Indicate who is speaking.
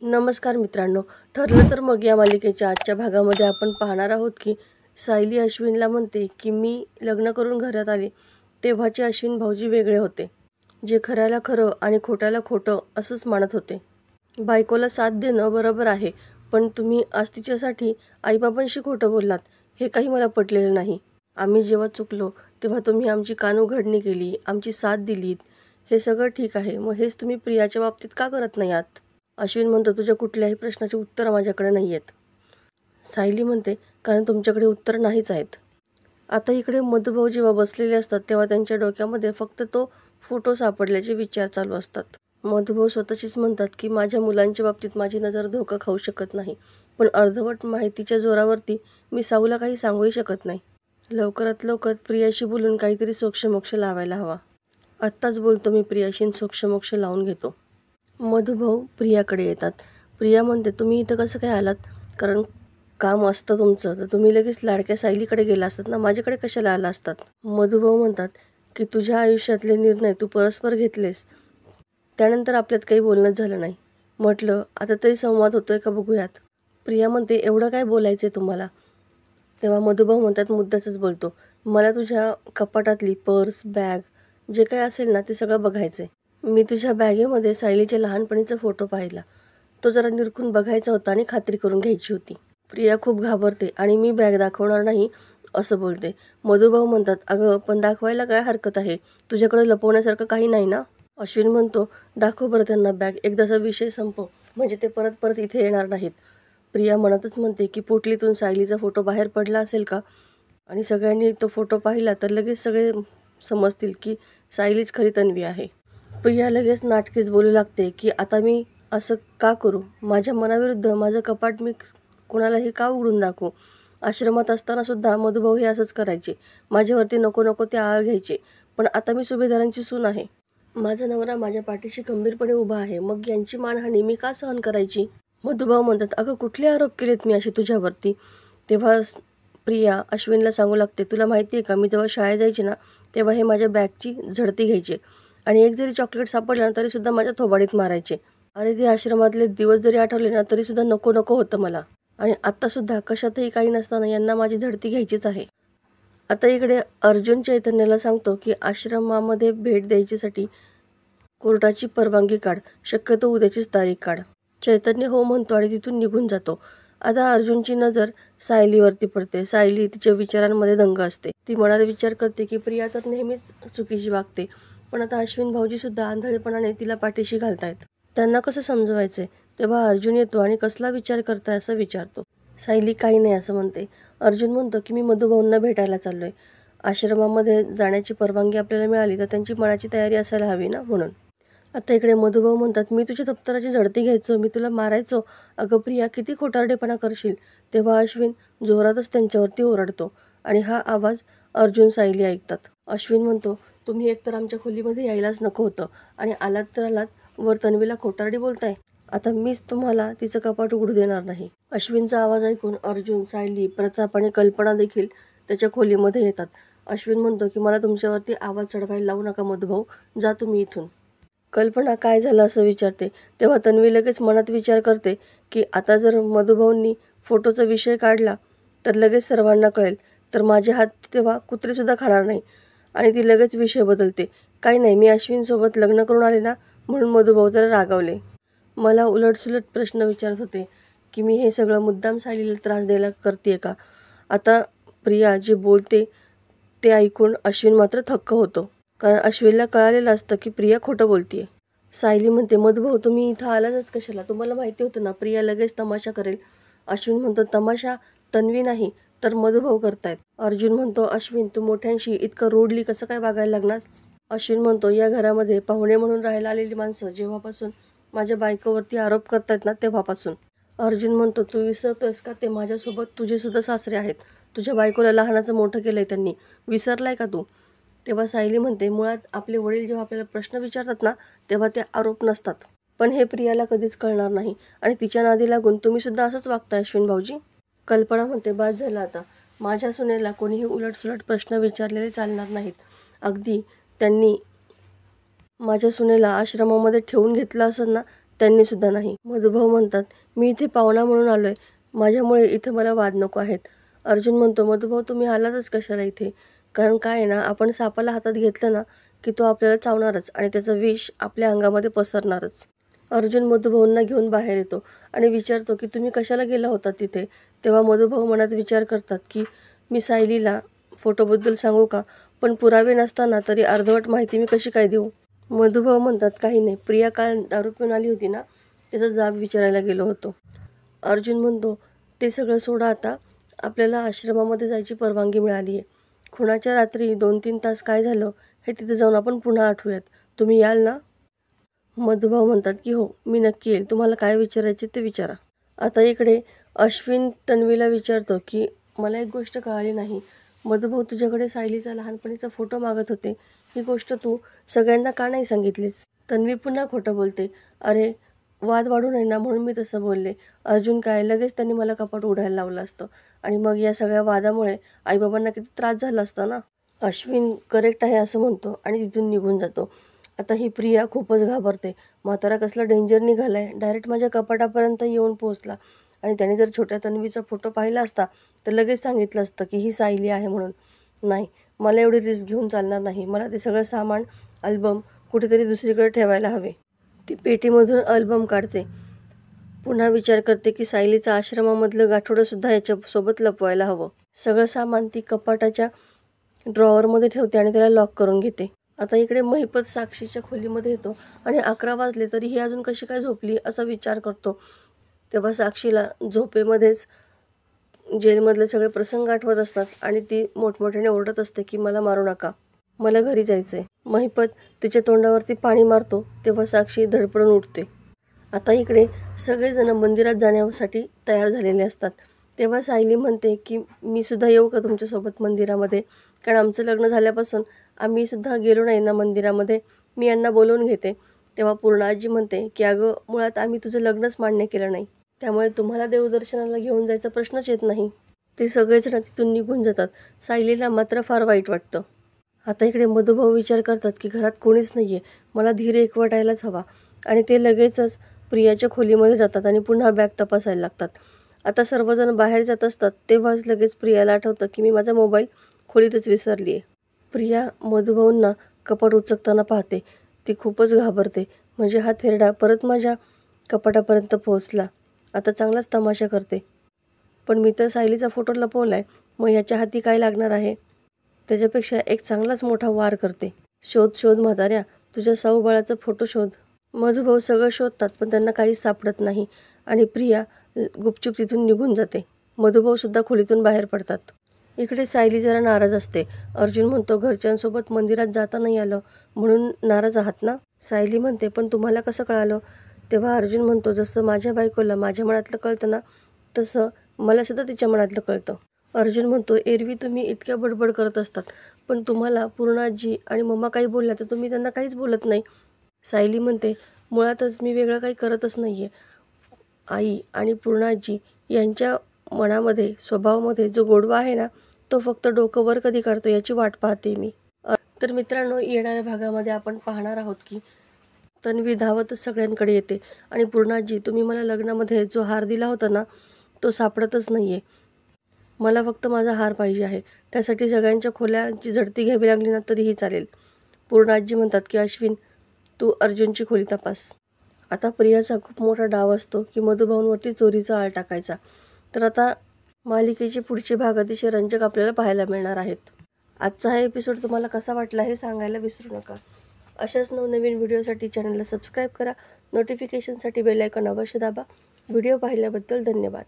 Speaker 1: नमस्कार मित्रांनो, ठरलं तर मग या मालिकेच्या आजच्या भागामध्ये आपण पाहणार आहोत की सायली अश्विनला म्हणते की मी लग्न करून घरात आले तेव्हाचे अश्विन भाऊजी वेगळे होते, जे खऱ्याला खरं आणि खोट्याला खोटं असंच मानत होते. बायकोला साथ देणं बरोबर आहे, पण तुम्ही आज तिच्यासाठी आईबाबांशी खोटं बोललात हे काही मला पटलेलं नाही. आम्ही जेव्हा चुकलो तेव्हा तुम्ही आमची कानउघडणी केली, आमची साथ दिलीत, हे सगळं ठीक आहे. मग हेच तुम्ही प्रियाच्या बाबतीत का करत नाही आहात? अश्विन म्हणतो, तुझ्या कुठल्याही प्रश्नाची उत्तरं माझ्याकडे नाही आहेत. सायली म्हणते, कारण तुमच्याकडे उत्तर नाहीच आहेत. आता इकडे मधुभाऊ जेव्हा बसलेले असतात तेव्हा त्यांच्या डोक्यामध्ये फक्त तो फोटो सापडल्याचे विचार चालू असतात. मधुभाऊ स्वतःशीच म्हणतात की माझ्या मुलांच्या बाबतीत माझी नजर धोका खाऊ शकत नाही, पण अर्धवट माहितीच्या जोरावरती मी साऊला काही सांगूही शकत नाही. लवकरात लवकर प्रियाशी बोलून काहीतरी सोक्षमोक्ष लावायला हवा. आत्ताच बोलतो मी प्रियाशी, सोक्षमोक्ष लावून घेतो. मधुभाऊ प्रियाकडे येतात. प्रिया म्हणते, तुम्ही इथं कसं काय आलात? कारण काम असतं तुमचं तर तुम्ही लगेच लाडक्या सायलीकडे गेला असतात ना, माझ्याकडे कशाला आला असतात? मधुभाऊ म्हणतात की तुझ्या आयुष्यातले निर्णय तू परस्पर घेतलेस, त्यानंतर आपल्यात काही बोलणंच झालं नाही. म्हटलं आता तरी संवाद होतोय का बघूयात. प्रिया म्हणते, एवढं काय बोलायचं आहे तुम्हाला? तेव्हा मधुभाऊ म्हणतात, मुद्द्याचंच बोलतो. मला तुझ्या कपाटातली पर्स, बॅग जे काय असेल ना ते सगळं बघायचं आहे. मी तुझ्या बॅगेमध्ये सायलीच्या लहानपणीचा फोटो पाहिला, तो जरा निरखून बघायचा होता आणि खात्री करून घ्यायची होती. प्रिया खूप घाबरते आणि मी बॅग दाखवणार नाही असं बोलते. मधुभाऊ म्हणतात, अगं पण दाखवायला काय हरकत आहे, तुझ्याकडे लपवण्यासारखं काही नाही ना? अश्विन म्हणतो, दाखव बरं त्यांना बॅग, एकदाचा विषय संपव, म्हणजे ते परत परत इथे येणार नाहीत. प्रिया म्हणतच म्हणते की पोटलीतून सायलीचा फोटो बाहेर पडला असेल का, आणि सगळ्यांनी तो फोटो पाहिला तर लगेच सगळे समजतील की सायलीच खरी तन्वी आहे. प्रिया लगेच नाटकीच बोलू लागते की आता मी असं का करू? माझ्या मनाविरुद्ध माझं कपाट मी कोणालाही का उघडून दाखवू? आश्रमात असताना सुद्धा मधुभाऊ हे असंच करायचे, माझ्यावरती नको नको ते आळ घ्यायचे, पण आता मी सुभेदारांची सून आहे. माझा नवरा माझ्या पाठीशी खंबीरपणे उभा आहे, मग यांची मानहानी मी का सहन करायची? मधुभाऊ म्हणतात, अगं कुठले आरोप केलेत मी असे तुझ्यावरती? तेव्हा प्रिया अश्विनला सांगू लागते, तुला माहिती आहे का, मी जेव्हा शाळेत जायचे ना तेव्हा हे माझ्या बॅगची झडती घ्यायचे आणि एक जरी चॉकलेट सापडलं ना तरीसुद्धा माझ्या थोबाडीत मारायचे. अरे ते आश्रमातले दिवस जरी आठवले ना तरीसुद्धा नको नको होतं मला, आणि आत्तासुद्धा कशातही काही नसताना यांना माझी झडती घ्यायचीच आहे. आता इकडे अर्जुन चैतन्याला सांगतो की आश्रमामध्ये भेट द्यायच्यासाठी कोर्टाची परवानगी काढ, शक्यतो उद्याचीच तारीख काढ. चैतन्य हो म्हणतो आणि तिथून निघून जातो. आता अर्जुनची नजर सायलीवरती पडते. सायली तिच्या विचारांमध्ये दंग असते. ती मनात विचार करते की प्रिया तर नेहमीच चुकीची वागते, पण आता अश्विन भाऊजी सुद्धा आंधळेपणाने तिला पाठीशी घालतायत, त्यांना कसं समजवायचंय? तेव्हा अर्जुन येतो आणि कसला विचार करताय असं विचारतो. सायली काही नाही असं म्हणते. अर्जुन म्हणतो की मी मधुभाऊंना भेटायला चाललोय. आश्रमामध्ये जाण्याची परवानगी आपल्याला मिळाली तर त्यांची मनाची तयारी असायला हवी ना, म्हणून. आता इकडे मधुभाऊ म्हणतात, मी तुझ्या दप्तराची झडती घ्यायचो, मी तुला मारायचो, अगं प्रिया किती खोटारडेपणा करशील? तेव्हा अश्विन जोरातच त्यांच्यावरती ओरडतो आणि हा आवाज अर्जुन सायली ऐकतात. अश्विन म्हणतो, तुम्ही एकतर आमच्या खोलीमध्ये यायलाच नको होतं आणि आलात तर आलात, वर तन्वीला खोटारडी बोलताय. आता मीच तुम्हाला तिचं कपाट उघडू देणार नाही. अश्विनचा आवाज ऐकून अर्जुन, सायली, प्रताप आणि कल्पना देखील त्याच्या खोलीमध्ये येतात. अश्विन म्हणतो की मला तुमच्यावरती आवाज चढवायला लावू नका मधुभाऊ, जा तुम्ही इथून. कल्पना काय झालं असं विचारते. तेव्हा तन्वी लगेच मनात विचार करते की आता जर मधुभाऊंनी फोटोचा विषय काढला तर लगेच सर्वांना कळेल, तर माझे हात तेव्हा कुत्रेसुद्धा खाणार नाही, आणि ती लगेच विषय बदलते. काही नाही, मी अश्विनसोबत लग्न करून आले ना म्हणून मधुभाऊ जरा रागावले, मला उलटसुलट प्रश्न विचारत होते की मी हे सगळं मुद्दाम सायलीला त्रास द्यायला करते का? आता प्रिया जे बोलते ते ऐकून अश्विन मात्र थक्क होतो, कारण अश्विनला कळालेलं असतं की प्रिया खोटं बोलतीये. सायली म्हणते, मधुभाऊ तुम्ही इथं आलाच कशाला? तुम्हाला माहिती होतं ना प्रिया लगेच तमाशा करेल. अश्विन म्हणतो, तमाशा तन्वी नाही तर मधुभाऊ करतायत. अर्जुन म्हणतो, अश्विन तू मोठ्यांशी इतकं रोडली कसं काय वागायला लागणार? अश्विन म्हणतो, या घरामध्ये पाहुणे म्हणून राहायला आलेली माणसं जेव्हापासून माझ्या बायकोवरती आरोप करतायत ना तेव्हापासून. अर्जुन म्हणतो, तू विसरतोयस का, ते माझ्यासोबत तुझे सुद्धा सासरे आहेत, तुझ्या बायकोला लहानाचं मोठं केलंय त्यांनी, विसरलाय का तू? तेव्हा सायली म्हणते, मुळात आपले वडील जेव्हा आपल्याला प्रश्न विचारतात ना तेव्हा ते आरोप नसतात, पण हे प्रियाला कधीच कळणार नाही आणि तिच्या नादी लागून तुम्ही सुद्धा असंच वागताय अश्विन भाऊजी. कल्पना म्हणते, बाद झालं आता, माझ्या सुनेला कोणीही उलटसुलट प्रश्न विचारलेले चालणार नाहीत. अगदी त्यांनी माझ्या सुनेला आश्रमामध्ये ठेवून घेतलं असेल ना त्यांनीसुद्धा नाही. मधुभाऊ म्हणतात, मी इथे पाहुणा म्हणून आलोय, माझ्यामुळे इथे मला वाद नको आहेत. अर्जुन म्हणतो, मधुभाऊ तुम्ही आलातच कशाला इथे? कारण काय आहे ना, आपण सापाला हातात घेतलं ना की तो आपल्याला चावणारच आणि त्याचं विष आपल्या अंगामध्ये पसरणारच. अर्जुन मधुभाऊंना घेऊन बाहेर येतो आणि विचारतो की तुम्ही कशाला गेला होता तिथे? तेव्हा मधुभाऊ मनात विचार करतात की मी सायलीला फोटोबद्दल सांगू का? पण पुरावे नसताना तरी अर्धवट माहिती मी कशी काय देऊ? मधुभाऊ म्हणतात, काही नाही, प्रिया काल दारू पिऊन आली होती ना, त्याचा जाब विचारायला गेलो होतो. अर्जुन म्हणतो, ते सगळं सोडा आता, आपल्याला आश्रमामध्ये जायची परवानगी मिळाली आहे. खुणाच्या रात्री 2-3 तास काय झालं हे तिथे जाऊन आपण पुन्हा आठवूयात. तुम्ही याल ना? मधुभाऊ म्हणतात की हो, मी नक्की येईल. तुम्हाला काय विचारायचे ते विचारा. आता इकडे अश्विन तन्वीला विचारतो की मला एक गोष्ट कळाली नाही. मधुभाऊ तुझ्याकडे सायलीचा लहानपणीचा फोटो मागत होते. ही गोष्ट तू सगळ्यांना का नाही सांगितलीस? तन्वी पुन्हा खोटं बोलते. अरे वाद वाढू नये ना म्हणून मी तसं बोलले. अर्जुन काय, लगेच त्यांनी मला कपाट उडायला लावलं असतं आणि मग या सगळ्या वादामुळे आईबाबांना किती त्रास झाला असता ना. अश्विन करेक्ट आहे असं म्हणतो आणि तिथून निघून जातो. आता ही प्रिया खूपच घाबरते. म्हातारा कसला डेंजर निघालाय, डायरेक्ट माझ्या कपाटापर्यंत येऊन पोहोचला आणि त्याने जर छोट्या तन्वीचा फोटो पाहिला असता तर लगेच सांगितलं असतं की ही सायली आहे म्हणून. नाही, मला एवढी रिस्क घेऊन चालणार नाही. मला ते सगळं सामान, अल्बम कुठेतरी दुसरीकडे ठेवायला हवे. ती पेटीमधून अल्बम काढते. पुन्हा विचार करते की सायलीचं आश्रमामधलं गाठोडंसुद्धा याच्यासोबत लपवायला हवं. सगळं सामान ती कपाटाच्या ड्रॉवरमध्ये ठेवते आणि त्याला लॉक करून घेते. आता इकडे महिपत साक्षीच्या खोलीमध्ये येतो आणि 11 वाजले तरी ही अजून कशी काय झोपली असा विचार करतो. तेव्हा साक्षीला झोपेमध्येच जेलमधले सगळे प्रसंग आठवत असतात आणि ती मोठमोठ्याने ओरडत असते की मला मारू नका, मला घरी जायचंय. महिपत तिच्या तोंडावरती पाणी मारतो तेव्हा साक्षी धडपडून उठते. आता इकडे सगळेजण मंदिरात जाण्यासाठी तयार झालेले असतात. तेव्हा सायली म्हणते की मी सुद्धा येऊ का तुमच्यासोबत मंदिरामध्ये? कारण आमचं लग्न झाल्यापासून आम्ही सुद्धा गेलो नाही ना मंदिरामध्ये, मी यांना बोलवून घेते. तेव्हा पूर्णाजी म्हणते की अगं मुळात आम्ही तुझं लग्नच मान्य केलं नाही, त्यामुळे तुम्हाला देवदर्शनाला घेऊन जायचा प्रश्नच येत नाही. ते सगळेजण तिथून निघून जातात. सायलीला मात्र फार वाईट वाटतं. आता इकडे मधुभाऊ विचार करतात की घरात कोणीच नाही आहे, मला धीर एकवटायलाच हवा आणि ते लगेचच प्रियाच्या खोलीमध्ये जातात आणि पुन्हा बॅग तपासायला लागतात. आता सर्वजण बाहेर जात असतात तेव्हाच लगेच प्रियाला आठवतं की मी माझा मोबाईल खोलीतच विसरली आहे. प्रिया मधुभाऊंना कपाट उचकताना पाहते. ती खूपच घाबरते. म्हणजे हा थेरडा परत माझ्या कपाटापर्यंत पोहोचला, आता चांगलाच तमाशा करते. पण मी तर सायलीचा फोटो लपवलाय, मग याच्या हाती काय लागणार आहे? त्याच्यापेक्षा एक चांगलाच मोठा वार करते. शोध शोध म्हाताऱ्या, तुझ्या साऊबाळाचा फोटो शोध. मधुभाऊ सगळं शोधतात पण त्यांना काहीच सापडत नाही आणि प्रिया गुपचूप तिथून निघून जाते. मधुभाऊसुद्धा खोलीतून बाहेर पडतात. इकडे सायली जरा नाराज असते. अर्जुन म्हणतो, घरच्यांसोबत मंदिरात जाता नाही आलं म्हणून नाराज आहात ना? सायली म्हणते, पण तुम्हाला कसं कळालं? तेव्हा अर्जुन म्हणतो, जसं माझ्या बायकोला माझ्या मनातलं कळतं ना, तसं मला सुद्धा तिच्या मनातलं कळतं. अर्जुन म्हणतो, एरवी तुम्ही इतक्या बडबड करत असतात, पण तुम्हाला पूर्णाजी आणि मम्मा काही बोलल्या तर तुम्ही त्यांना काहीच बोलत नाही. सायली म्हणते, मुळातच मी वेगळं काही करतच नाही आहे. आई आणि पूर्णाजी यांच्या मनामध्ये, स्वभावामध्ये जो गोडवा आहे ना, तो फक्त डोकं वर कधी काढतो याची वाट पाहते मी. तर मित्रांनो, येणाऱ्या भागामध्ये आपण पाहणार आहोत की तन्वी धावतच सगळ्यांकडे येते आणि पूर्णाजी, तुम्ही मला लग्नामध्ये जो हार दिला होता ना, तो सापडतच नाही आहे. मला फक्त माझा हार पाहिजे आहे. त्यासाठी सगळ्यांच्या खोल्यांची झडती घ्यावी लागली ना तरीही चालेल. पूर्णाजी म्हणतात की अश्विन, तू अर्जुनची खोली तपास. आता प्रियाचा खूप मोठा डाव असतो की मधुभाऊंवरती चोरीचा आळ टाकायचा. तर आता मालिकेचे पुढचे भाग अतिशय रंजक आपल्याला पाहायला मिळणार आहेत. आजचा हा एपिसोड तुम्हाला कसा वाटला हे सांगायला विसरू नका. अशाच नवनवीन व्हिडिओसाठी चॅनलला सबस्क्राईब करा. नोटिफिकेशनसाठी बेल आयकॉन अवश्य दाबा. व्हिडिओ पाहिल्याबद्दल धन्यवाद.